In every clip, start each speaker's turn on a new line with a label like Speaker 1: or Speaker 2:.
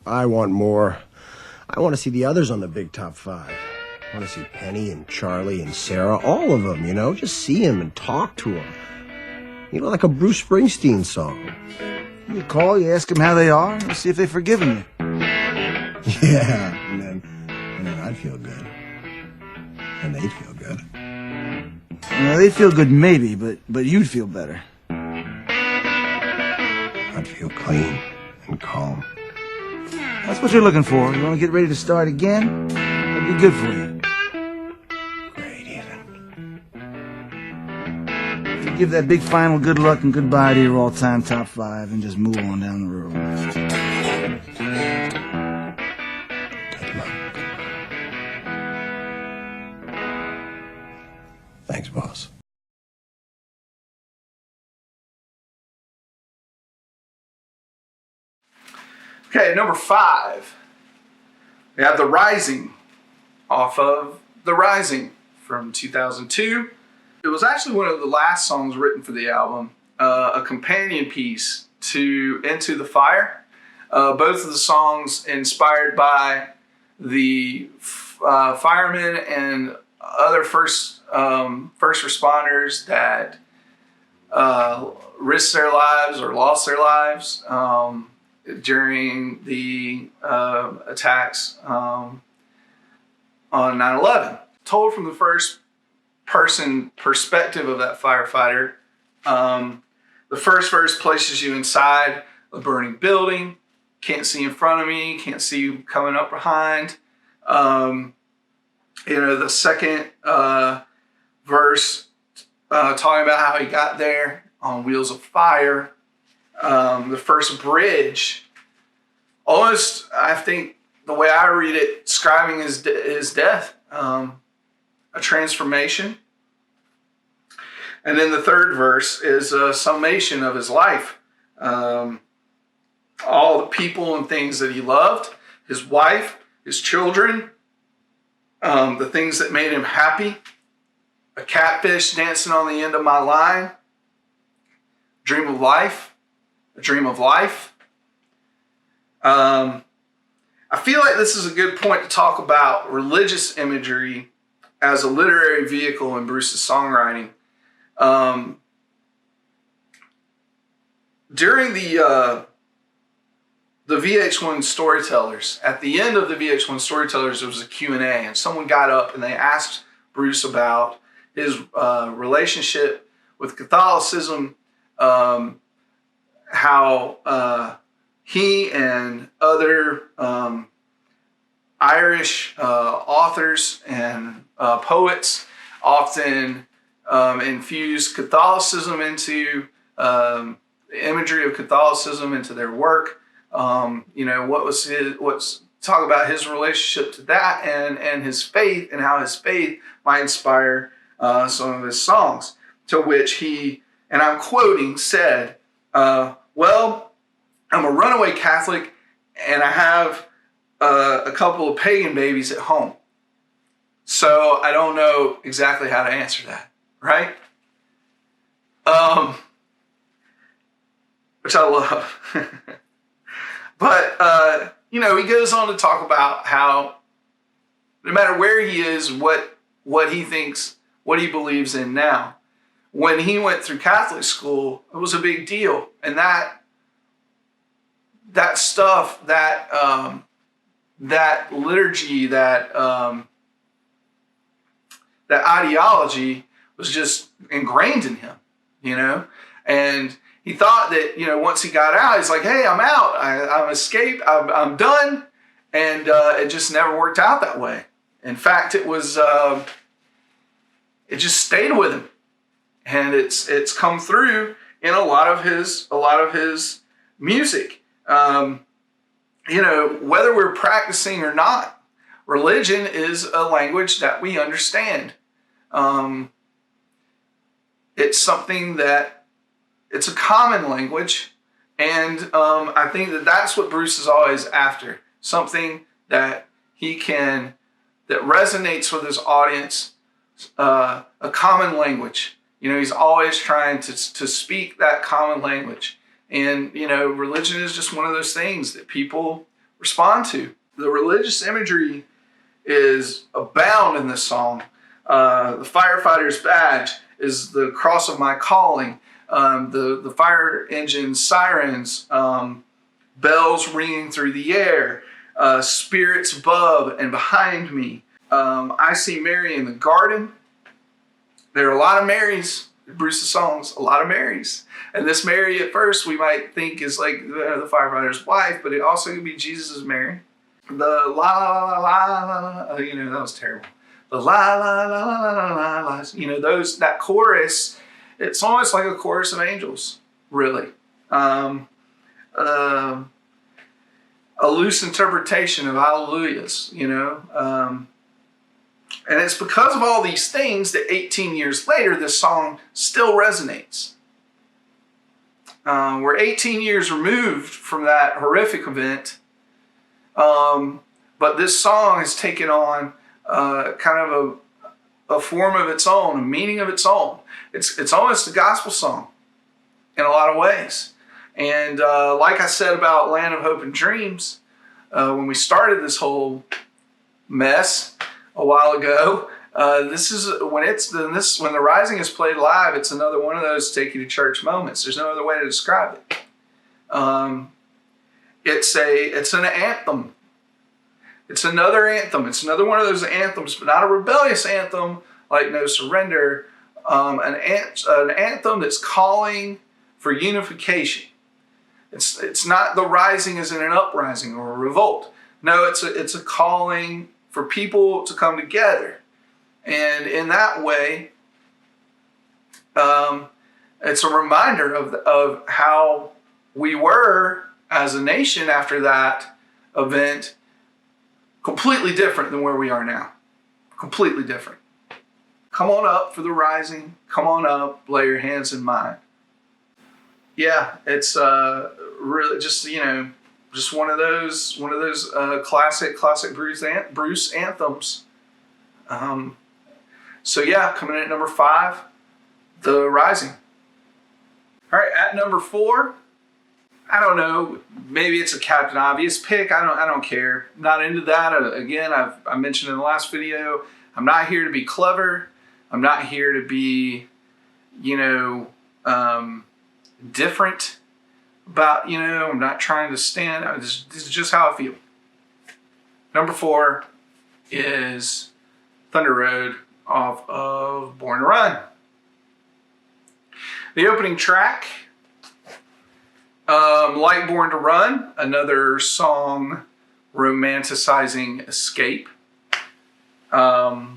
Speaker 1: I want more. I want to see the others on the big top 5. I want to see Penny and Charlie and Sarah, all of them, just see them and talk to them. Like a Bruce Springsteen song.
Speaker 2: You call, you ask them how they are, and see if they've forgiven you.
Speaker 1: Yeah, and then I'd feel good. And they'd feel good.
Speaker 2: They'd feel good maybe, but you'd feel better.
Speaker 1: I'd feel clean and calm.
Speaker 2: That's what you're looking for. You want to get ready to start again? That'd be good for you.
Speaker 1: Great, Ethan.
Speaker 2: You give that big final good luck and goodbye to your all-time top 5 and just move on down the road.
Speaker 1: Good luck. Thanks, boss.
Speaker 3: Okay, number 5. We have The Rising off of The Rising from 2002. It was actually one of the last songs written for the album, a companion piece to Into the Fire. Both of the songs inspired by the firemen and other first responders that risked their lives or lost their lives during the attacks on 9/11. Told from the first person perspective of that firefighter. The first verse places you inside a burning building. Can't see in front of me, can't see you coming up behind. The second verse talking about how he got there on wheels of fire. The first bridge, almost, I think, the way I read it, describing his death, a transformation. And then the third verse is a summation of his life. All the people and things that he loved, his wife, his children, the things that made him happy, a catfish dancing on the end of my line, dream of life, a dream of life. I feel like this is a good point to talk about religious imagery as a literary vehicle in Bruce's songwriting. During the VH1 Storytellers, at the end of the VH1 Storytellers, there was a Q&A, and someone got up and they asked Bruce about his relationship with Catholicism, how he and other Irish authors and poets often infused Catholicism into the imagery of Catholicism into their work. What's talk about his relationship to that and his faith and how his faith might inspire some of his songs. To which he, and I'm quoting, said, well, I'm a runaway Catholic and I have a couple of pagan babies at home. So I don't know exactly how to answer that, right? Which I love. But, he goes on to talk about how no matter where he is, what he thinks, what he believes in now. When he went through Catholic school, it was a big deal. And that stuff, that liturgy, that ideology was just ingrained in him, and he thought that, once he got out, he's like, hey, I'm out. I'm escaped. I'm done. And it just never worked out that way. In fact, it was, it just stayed with him. And it's come through in a lot of his music. Whether we're practicing or not, religion is a language that we understand. It's something that, it's a common language, and I think that's what Bruce is always after. Something that that resonates with his audience, a common language. He's always trying to speak that common language. And, religion is just one of those things that people respond to. The religious imagery is abound in this song. The firefighter's badge is the cross of my calling. The fire engine sirens, bells ringing through the air, spirits above and behind me. I see Mary in the garden. There are a lot of Marys in Bruce's songs, a lot of Marys. And this Mary at first we might think is like the firefighter's wife, but it also could be Jesus' Mary. The la la la la la, that was terrible. The la la la la la la, that chorus, it's almost like a chorus of angels, really. A loose interpretation of hallelujahs, and it's because of all these things that 18 years later, this song still resonates. We're 18 years removed from that horrific event, but this song has taken on kind of a form of its own, a meaning of its own. It's almost a gospel song in a lot of ways. And like I said about Land of Hope and Dreams, when we started this whole mess a while ago, this is when the Rising is played live, it's another one of those take you to church moments. There's no other way to describe it. It's an anthem. It's another anthem. It's another one of those anthems, but not a rebellious anthem like No Surrender. An anthem that's calling for unification. It's not the rising as in an uprising or a revolt. No, it's a calling for people to come together. And in that way, it's a reminder of how we were as a nation after that event, completely different than where we are now. Completely different. Come on up for the rising. Come on up, lay your hands in mine. Yeah, it's really just one of those classic Bruce anthems. So yeah, coming in at number 5, The Rising. All right, at number 4, I don't know, maybe it's a Captain Obvious pick. I don't care. Not into that. Again, I mentioned in the last video, I'm not here to be clever. I'm not here to be, different about, I'm not trying to stand. This is just how I feel. Number 4 is Thunder Road off of Born to Run. The opening track, like Born to Run, another song romanticizing escape. I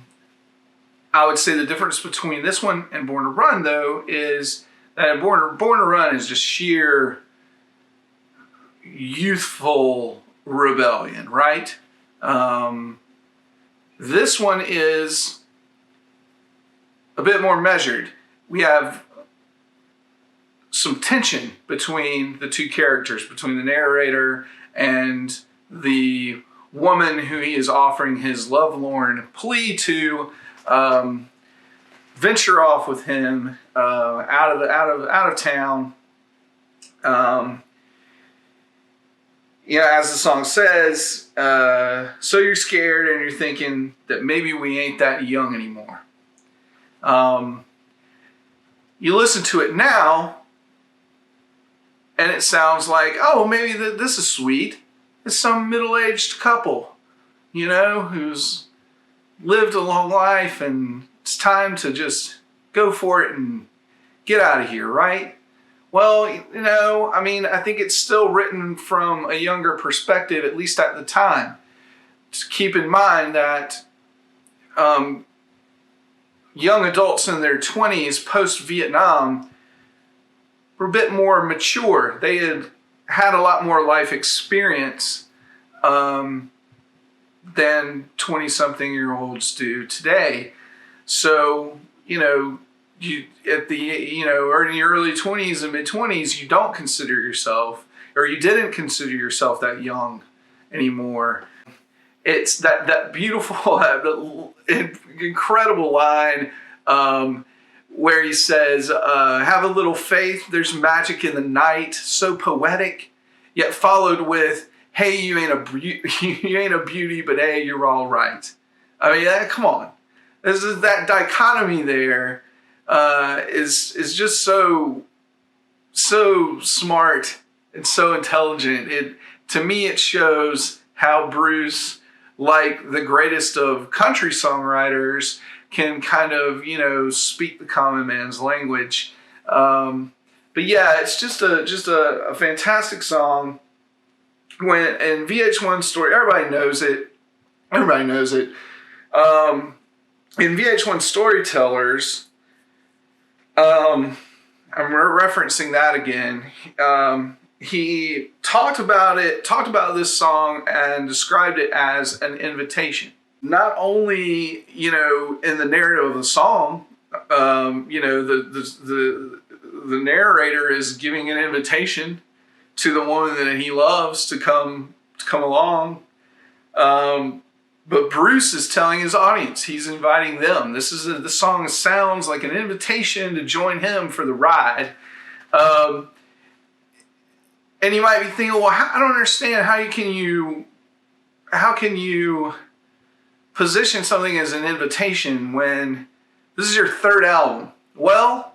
Speaker 3: would say the difference between this one and Born to Run, though, is that Born to Run is just sheer youthful rebellion, right? This one is a bit more measured. We have some tension between the two characters, between the narrator and the woman who he is offering his lovelorn plea to venture off with him out of town. As the song says, so you're scared and you're thinking that maybe we ain't that young anymore. You listen to it now, and it sounds like, oh, maybe this is sweet. It's some middle-aged couple, who's lived a long life, and it's time to just go for it and get out of here, right? Well, I think it's still written from a younger perspective, at least at the time. Just keep in mind that young adults in their 20s, post-Vietnam, were a bit more mature. They had a lot more life experience than 20-something-year-olds do today. So, you at the or in your early 20s and mid-20s, you don't consider yourself, or you didn't consider yourself that young anymore. It's that beautiful, incredible line where he says, have a little faith, there's magic in the night, so poetic, yet followed with, hey, you ain't you ain't a beauty, but hey, you're all right. I mean, come on. That dichotomy there is just so smart and so intelligent. To me, it shows how Bruce, like the greatest of country songwriters, can kind of, speak the common man's language. But yeah, it's just a fantastic song. In VH1 Story, everybody knows it. In VH1 Storytellers, I'm referencing that again. He talked about this song and described it as an invitation. Not only, in the narrative of the song, the narrator is giving an invitation to the woman that he loves to come along. But Bruce is telling his audience, he's inviting them. The song sounds like an invitation to join him for the ride. And you might be thinking, well, I don't understand. How can you position something as an invitation when this is your third album? Well,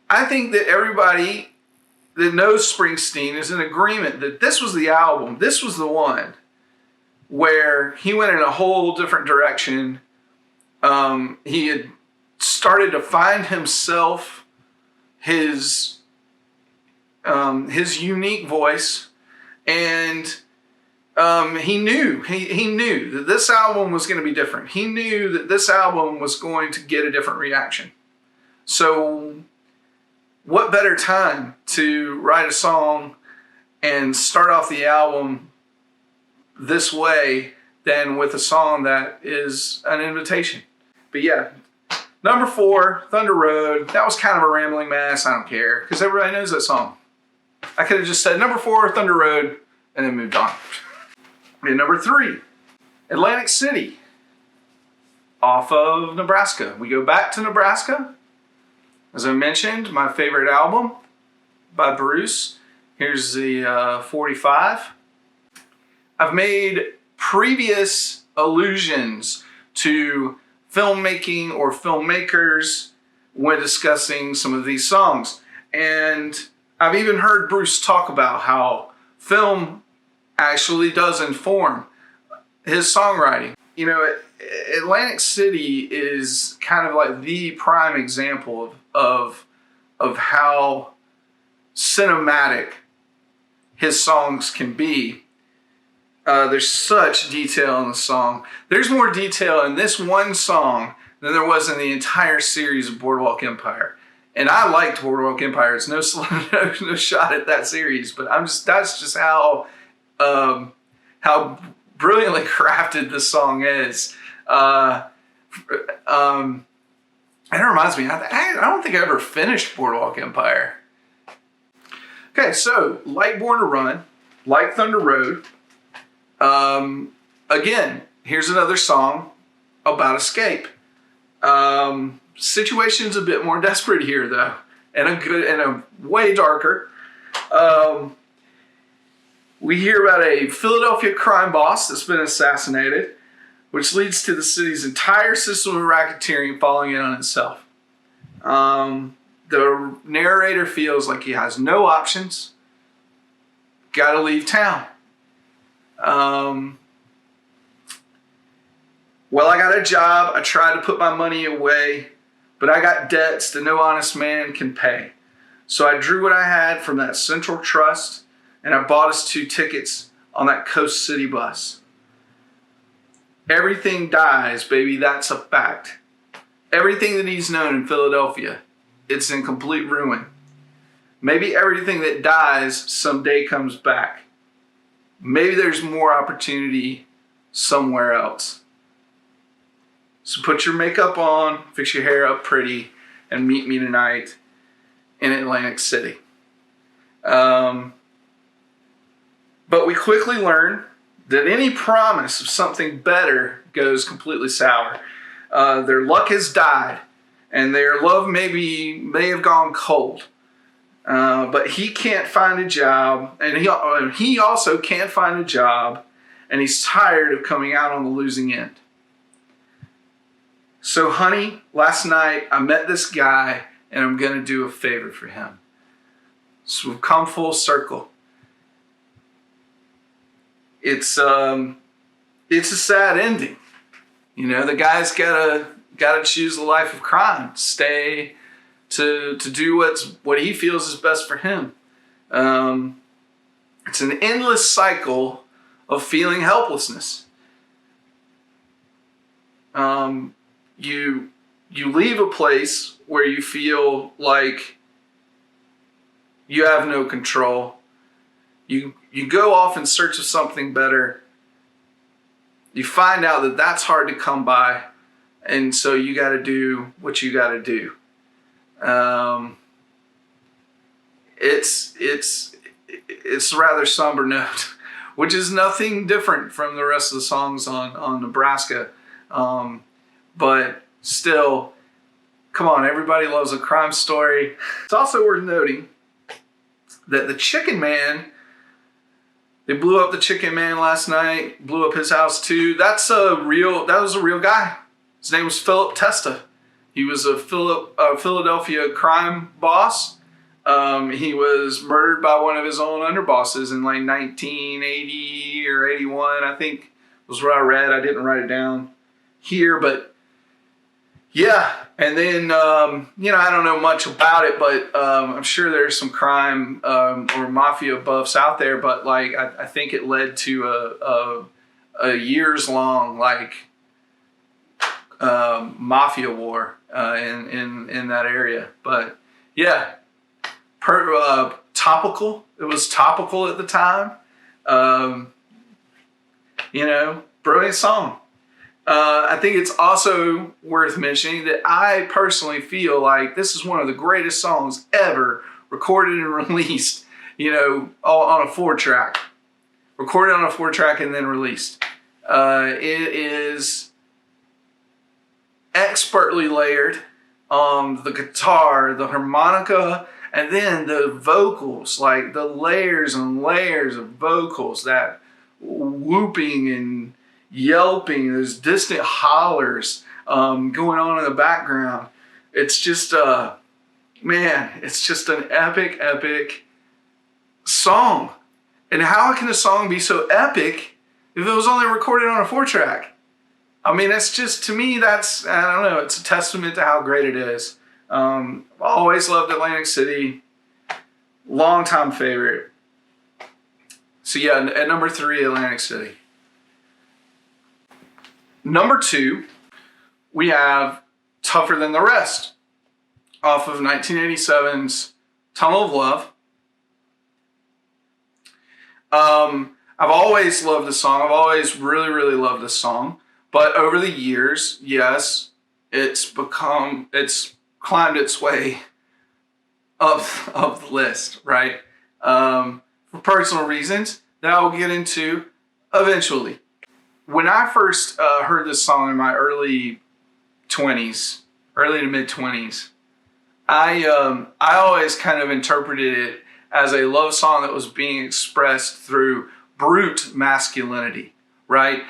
Speaker 3: I think that everybody that knows Springsteen is in agreement that this was the album. This was the one where he went in a whole different direction. He had started to find himself, his unique voice, and he knew that this album was going to be different. He knew that this album was going to get a different reaction. So what better time to write a song and start off the album this way than with a song that is an invitation. But yeah, number 4, Thunder Road. That was kind of a rambling mess. I don't care, because everybody knows that song. I could have just said number 4, Thunder Road, and then moved on. And number 3, Atlantic City, off of Nebraska. We go back to Nebraska. As I mentioned, my favorite album by Bruce. Here's the 45. I've made previous allusions to filmmaking or filmmakers when discussing some of these songs. And I've even heard Bruce talk about how film actually does inform his songwriting. Atlantic City is kind of like the prime example of how cinematic his songs can be. There's such detail in the song. There's more detail in this one song than there was in the entire series of Boardwalk Empire. And I liked Boardwalk Empire. It's no shot at that series, but that's just how brilliantly crafted this song is. And it reminds me, I don't think I ever finished Boardwalk Empire. Okay, so like Born to Run, like Thunder Road. Again, here's another song about escape. Situation's a bit more desperate here, though, and a way darker. We hear about a Philadelphia crime boss that's been assassinated, which leads to the city's entire system of racketeering falling in on itself. The narrator feels like he has no options. Gotta leave town. Well, I got a job. I tried to put my money away, but I got debts that no honest man can pay. So I drew what I had from that Central Trust, and I bought us 2 tickets on that Coast City bus. Everything dies, baby. That's a fact. Everything that he's known in Philadelphia, it's in complete ruin. Maybe everything that dies someday comes back. Maybe there's more opportunity somewhere else. So put your makeup on, fix your hair up pretty, and meet me tonight in Atlantic City. But we quickly learn that any promise of something better goes completely sour. Their luck has died, and their love may have gone cold. But he can't find a job, and he also can't find a job, and he's tired of coming out on the losing end. So, honey, last night I met this guy, and I'm going to do a favor for him. So we've come full circle. It's a sad ending. You know, the guy's gotta choose a life of crime, stay to do what he feels is best for him. It's an endless cycle of feeling helplessness. You leave a place where you feel like you have no control. You go off in search of something better. You find out that that's hard to come by, and so you got to do what you got to do. It's a rather somber note, which is nothing different from the rest of the songs on Nebraska. But still, come on, everybody loves a crime story. It's also worth noting that the Chicken Man, they blew up the Chicken Man last night, blew up his house too. That was a real guy. His name was Philip Testa. He was a Philadelphia crime boss. He was murdered by one of his own underbosses in like 1980 or 81, I think was what I read. I didn't write it down here, but yeah. And then, I don't know much about it, but I'm sure there's some crime or mafia buffs out there. But like, I think it led to a years long mafia war in that area. But yeah, topical. It was topical at the time. Brilliant song. I think it's also worth mentioning that I personally feel like this is one of the greatest songs ever recorded and released, on a 4-track. Recorded on a 4-track and then released. It is expertly layered. The guitar, the harmonica, and then the vocals, like the layers and layers of vocals, that whooping and yelping, those distant hollers going on in the background. It's just it's just an epic song. And how can a song be so epic if it was only recorded on a 4-track? I mean, it's just, to me, that's, I don't know, it's a testament to how great it is. I've always loved Atlantic City. Longtime favorite. So yeah, at number 3, Atlantic City. Number 2, we have Tougher Than the Rest, off of 1987's Tunnel of Love. I've always loved this song. I've always really, really loved this song. But over the years, yes, it's climbed its way up the list, right? For personal reasons that I will get into eventually. When I first heard this song in my early to mid 20s, I always kind of interpreted it as a love song that was being expressed through brute masculinity, right?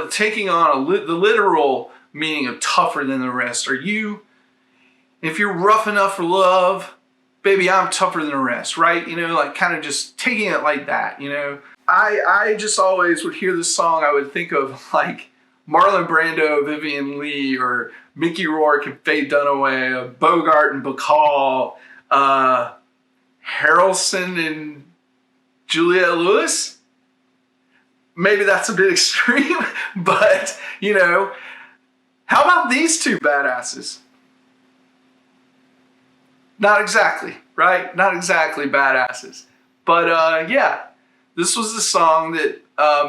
Speaker 3: Taking on the literal meaning of tougher than the rest. If you're rough enough for love, baby, I'm tougher than the rest, right? Kind of just taking it like that, I just always would hear this song, I would think of like Marlon Brando, Vivian Leigh, or Mickey Rourke and Faye Dunaway, Bogart and Bacall, Harrelson and Juliette Lewis. Maybe that's a bit extreme, but, how about these two badasses? Not exactly, right? Not exactly badasses. But yeah, this was the song that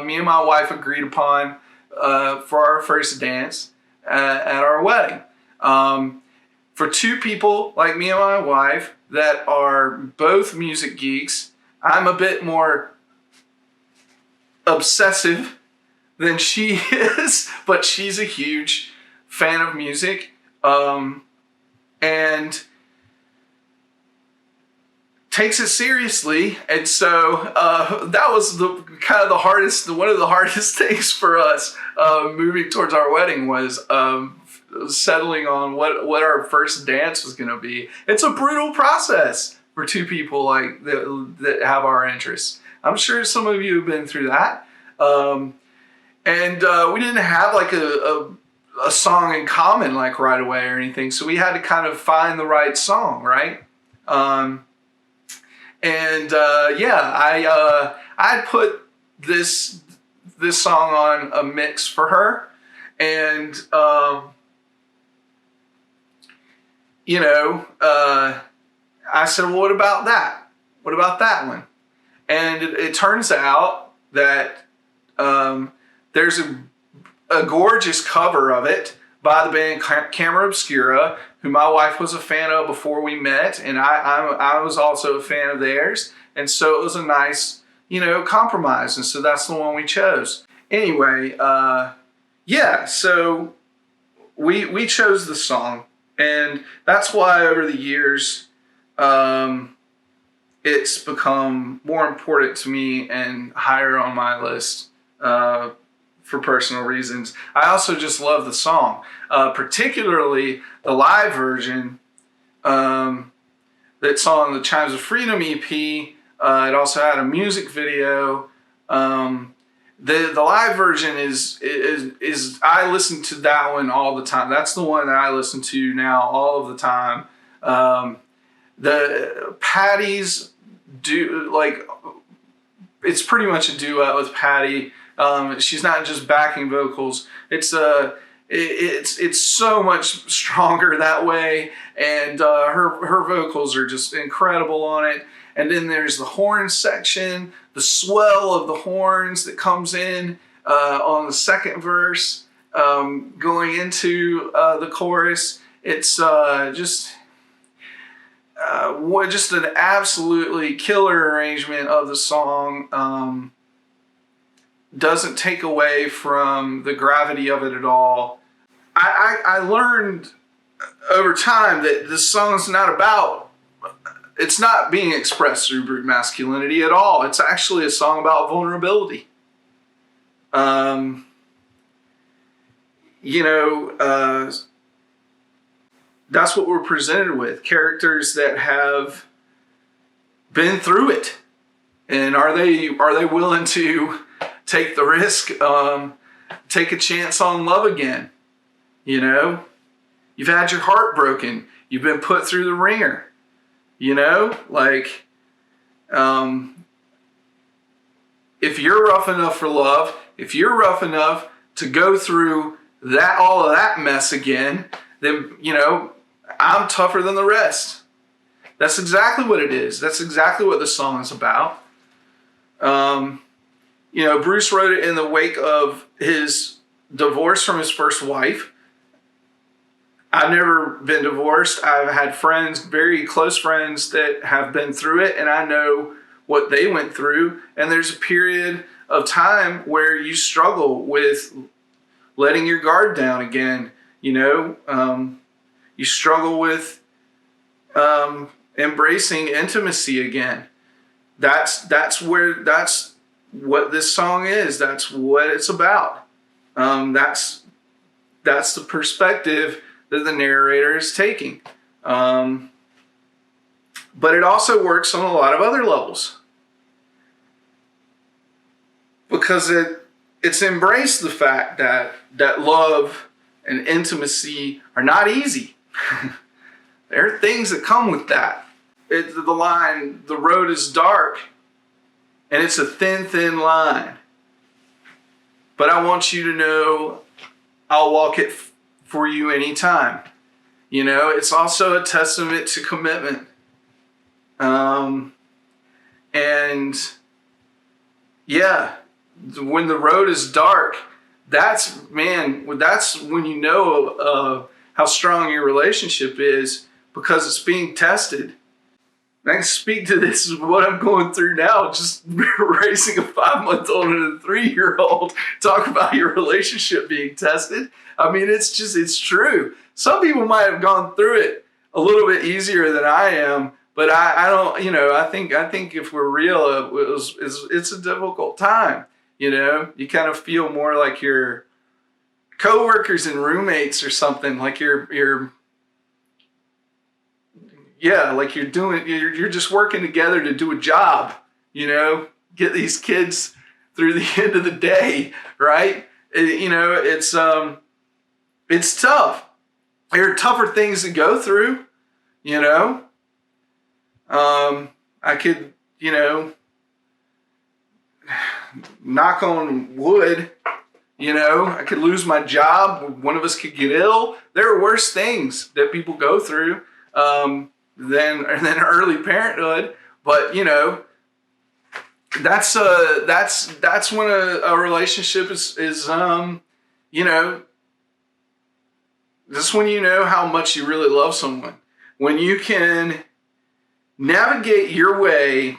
Speaker 3: me and my wife agreed upon for our first dance at our wedding. For two people like me and my wife that are both music geeks, I'm a bit more obsessive than she is, but she's a huge fan of music. And takes it seriously, and so that was one of the hardest things for us moving towards our wedding was settling on what our first dance was going to be. It's a brutal process for two people like that have our interests. I'm sure some of you have been through that, and we didn't have like a song in common like right away or anything, so we had to kind of find the right song, right? I put this song on a mix for her, and I said, well, what about that? What about that one? And it turns out that there's a gorgeous cover of it by the band Camera Obscura, who my wife was a fan of before we met, and I was also a fan of theirs, and so it was a nice, compromise, and so that's the one we chose. Anyway, so we chose the song, and that's why over the years, it's become more important to me and higher on my list for personal reasons. I also just love the song, particularly the live version that's on the Chimes of Freedom EP. It also had a music video. The live version is I listen to that one all the time. That's the one that I listen to now all of the time. The Patty's it's pretty much a duet with Patty. She's not just backing vocals. It's so much stronger that way, and her vocals are just incredible on it. And then there's the horn section, the swell of the horns that comes in on the second verse, going into the chorus. It's just an absolutely killer arrangement of the song. Doesn't take away from the gravity of it at all. I learned over time that this song's it's not being expressed through brute masculinity at all. It's actually a song about vulnerability. That's what we're presented with. Characters that have been through it. And are they willing to take the risk, take a chance on love again? You've had your heart broken. You've been put through the ringer. If you're rough enough for love, if you're rough enough to go through all of that mess again, then, I'm tougher than the rest. That's exactly what it is. That's exactly what the song is about. Bruce wrote it in the wake of his divorce from his first wife. I've never been divorced. I've had friends, very close friends, that have been through it, and I know what they went through. And there's a period of time where you struggle with letting your guard down again. You struggle with embracing intimacy again. That's what this song is. That's what it's about. That's the perspective that the narrator is taking. But it also works on a lot of other levels, because it's embraced the fact that love and intimacy are not easy. There are things that come with that. The line, the road is dark, and it's a thin, thin line. But I want you to know I'll walk it for you anytime. It's also a testament to commitment. When the road is dark, that's when you know how strong your relationship is, because it's being tested. I can speak to this, what I'm going through now, just raising a 5-month-old and a 3-year-old. Talk about your relationship being tested. I mean, it's true. Some people might have gone through it a little bit easier than I am, But I don't, I think if we're real, it's a difficult time. You kind of feel more like your coworkers and roommates or something, like like you're just working together to do a job, get these kids through the end of the day, right? It's tough. There are tougher things to go through, I could, knock on wood, I could lose my job. One of us could get ill. There are worse things that people go through than early parenthood. But, that's when a relationship is this is when you know how much you really love someone. When you can navigate your way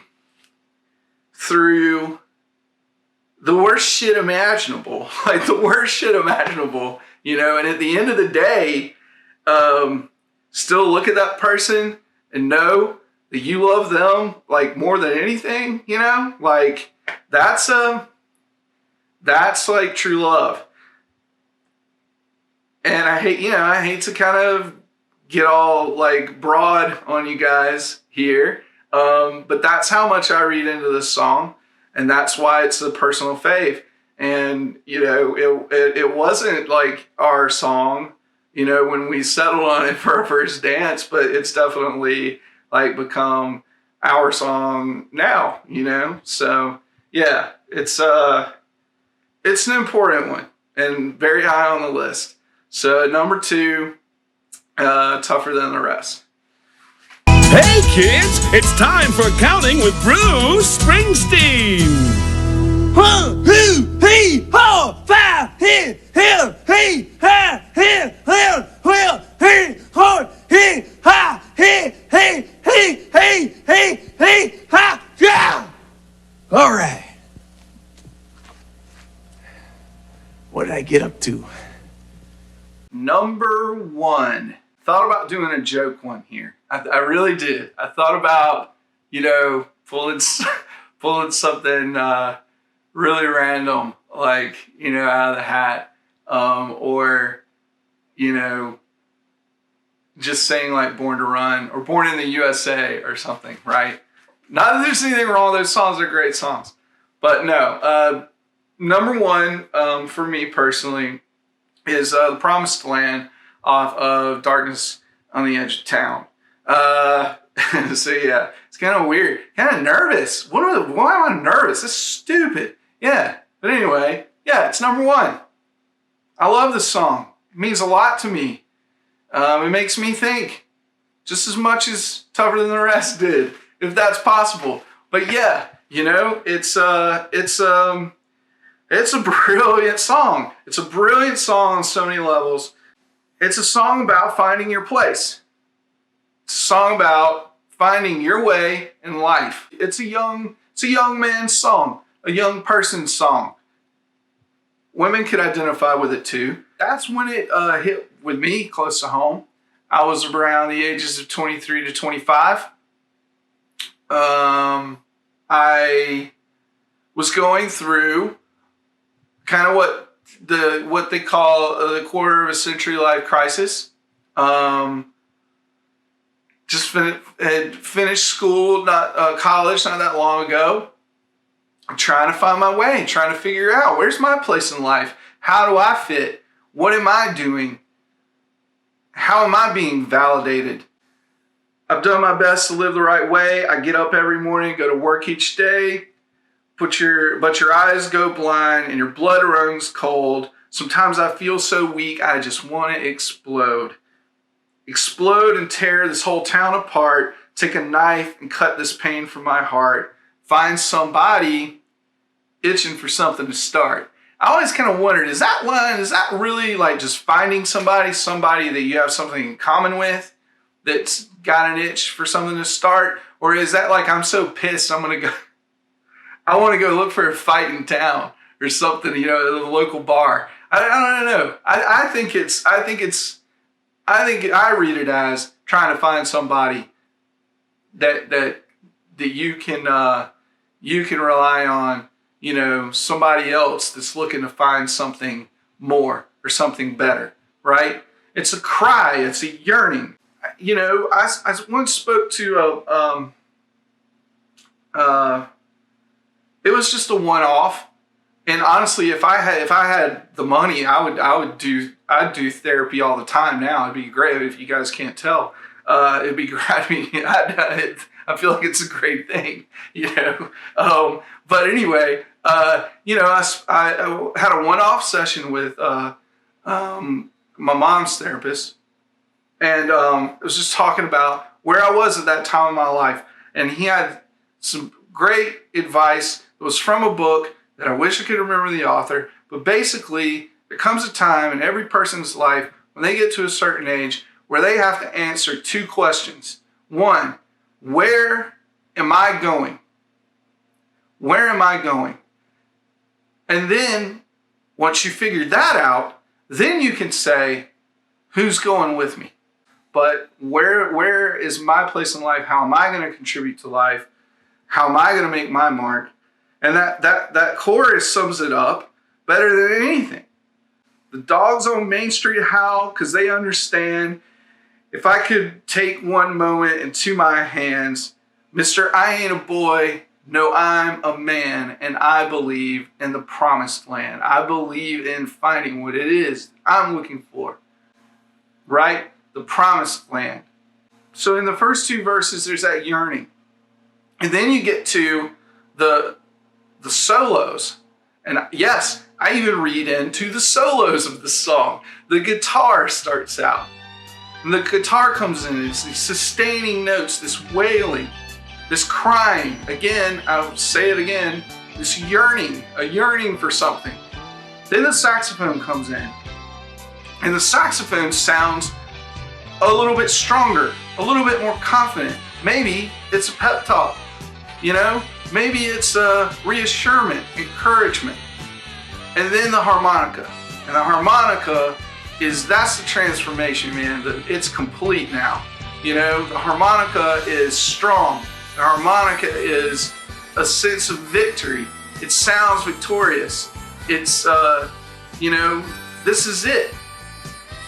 Speaker 3: through the worst shit imaginable, like the worst shit imaginable, and at the end of the day, still look at that person and know that you love them like more than anything, like that's like true love. And I hate to kind of get all like broad on you guys here, but that's how much I read into this song, and that's why it's a personal fave. And it wasn't like our song, when we settled on it for our first dance, but it's definitely like become our song now, So yeah, it's an important one and very high on the list. So number 2, Tougher Than the Rest.
Speaker 4: Hey kids, it's time for Counting with Bruce Springsteen.
Speaker 2: 1, 2, 3, 4, 5, 6, 7, 8, 9, 10, 11, 12, 13, 14, 15, 16, 17, yeah! All right. What did I get up to?
Speaker 3: Number 1. Thought about doing a joke one here. I really did. I thought about, pulling something really random, like, out of the hat, or, just saying like Born to Run or Born in the USA or something, right? Not that there's anything wrong with those songs. They're great songs. But no, number 1 for me personally is The Promised Land off of Darkness on the Edge of Town. So yeah, it's kind of weird, kind of nervous. Why am I nervous? That's stupid. Yeah, but anyway, yeah, it's number 1. I love this song. It means a lot to me. It makes me think just as much as Tougher Than the Rest did, if that's possible. But yeah, it's a brilliant song. It's a brilliant song on so many levels. It's a song about finding your place. It's a song about finding your way in life. It's a young man's song, a young person's song. Women could identify with it too. That's when it hit with me close to home. I was around the ages of 23 to 25. I was going through kind of what they call the quarter of a century life crisis. Just had finished school, college, not that long ago. I'm trying to find my way, trying to figure out where's my place in life. How do I fit? What am I doing? How am I being validated? I've done my best to live the right way. I get up every morning, go to work each day. But your eyes go blind and your blood runs cold. Sometimes I feel so weak, I just want to explode. Explode and tear this whole town apart. Take a knife and cut this pain from my heart. Find somebody itching for something to start. I always kind of wondered, is that really like just finding somebody that you have something in common with that's got an itch for something to start? Or is that like, I'm so pissed, I want to go look for a fight in town or something, at the local bar. I don't know. I think I read it as trying to find somebody that you can rely on, somebody else that's looking to find something more or something better, right? It's a cry, it's a yearning. I once spoke to it was just a one-off. And honestly, if I had the money, I'd do therapy all the time now. It'd be great. If you guys can't tell, it'd be great. I mean, I feel like it's a great thing, But anyway, I had a one-off session with my mom's therapist, and I was just talking about where I was at that time in my life, and he had some great advice. It was from a book that I wish I could remember the author, but basically there comes a time in every person's life when they get to a certain age where they have to answer two questions. One, where am I going? Where am I going? And then once you figure that out, then you can say, who's going with me? But where is my place in life? How am I going to contribute to life? How am I going to make my mark? And that chorus sums it up better than anything. The dogs on Main Street howl because they understand. If I could take one moment into my hands, Mr. I ain't a boy, no, I'm a man, and I believe in the promised land. I believe in finding what it is I'm looking for, right? The promised land. So in the first two verses, there's that yearning. And then you get to the solos. And yes, I even read into the solos of the song. The guitar starts out. And the guitar comes in, it's these sustaining notes, this wailing, this crying. Again, I'll say it again, this yearning, a yearning for something. Then the saxophone comes in. And the saxophone sounds a little bit stronger, a little bit more confident. Maybe it's a pep talk, Maybe it's a reassurance, encouragement. And then the harmonica. And the harmonica that's the transformation, man. It's complete now. The harmonica is strong. The harmonica is a sense of victory. It sounds victorious. It's, this is it.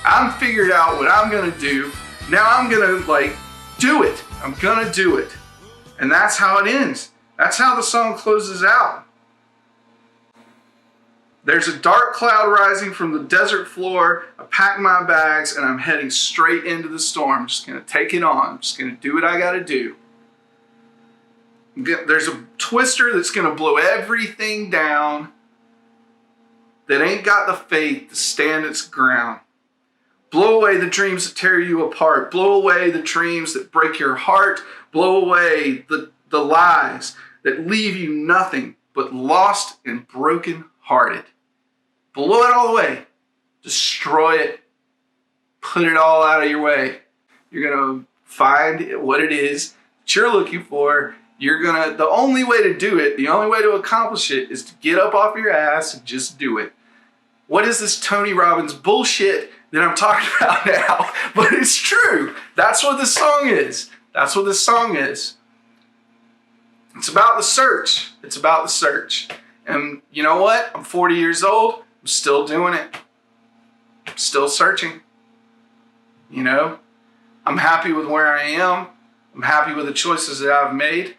Speaker 3: I'm figured out what I'm going to do. Now I'm going to do it. I'm going to do it. And that's how it ends. That's how the song closes out. There's a dark cloud rising from the desert floor. I pack my bags and I'm heading straight into the storm. I'm just going to take it on. I'm just going to do what I got to do. There's a twister that's going to blow everything down that ain't got the faith to stand its ground. Blow away the dreams that tear you apart. Blow away the dreams that break your heart. Blow away the lies that leave you nothing but lost and broken hearted. Blow it all away. Destroy it. Put it all out of your way. You're going to find what it is that you're looking for. The only way to do it, the only way to accomplish it is to get up off your ass and just do it. What is this Tony Robbins bullshit that I'm talking about now? But it's true. That's what this song is. That's what this song is. It's about the search. It's about the search. And you know what? I'm 40 years old. I'm still doing it. I'm still searching. I'm happy with where I am. I'm happy with the choices that I've made.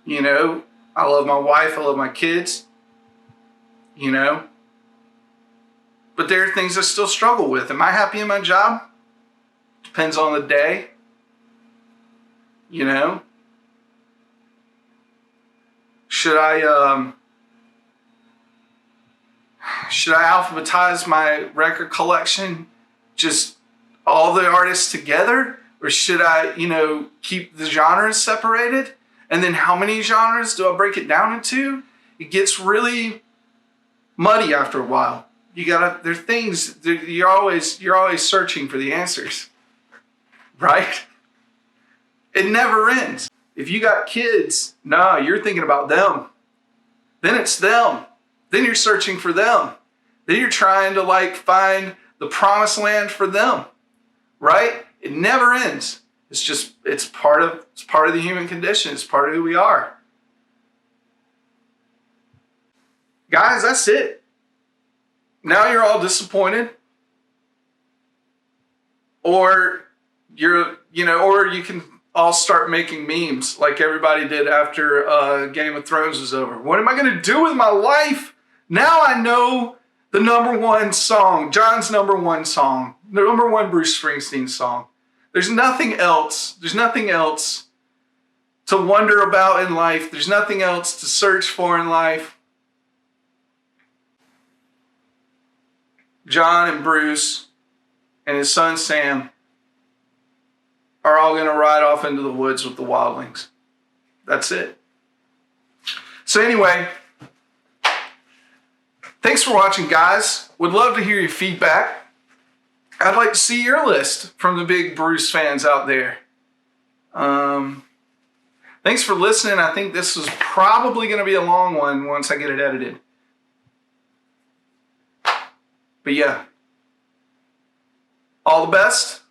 Speaker 3: I love my wife. I love my kids. But there are things I still struggle with. Am I happy in my job? Depends on the day. Should I alphabetize my record collection, just all the artists together? Or should I, keep the genres separated? And then how many genres do I break it down into? It gets really muddy after a while. There are things, you're always searching for the answers, right? It never ends. If you got kids, you're thinking about them. Then it's them. Then you're searching for them. Then you're trying to find the promised land for them, right? It never ends. It's part of the human condition. It's part of who we are. Guys, that's it. Now you're all disappointed. Or or you can all start making memes like everybody did after Game of Thrones was over. What am I going to do with my life? Now I know the number one song, John's number one song, the number one Bruce Springsteen song. There's nothing else. There's nothing else to wonder about in life. There's nothing else to search for in life. John and Bruce and his son Sam are all going to ride off into the woods with the wildlings. That's it. So anyway, thanks for watching, guys. Would love to hear your feedback. I'd like to see your list from the big Bruce fans out there. Thanks for listening. I think this is probably going to be a long one once I get it edited. But yeah, all the best.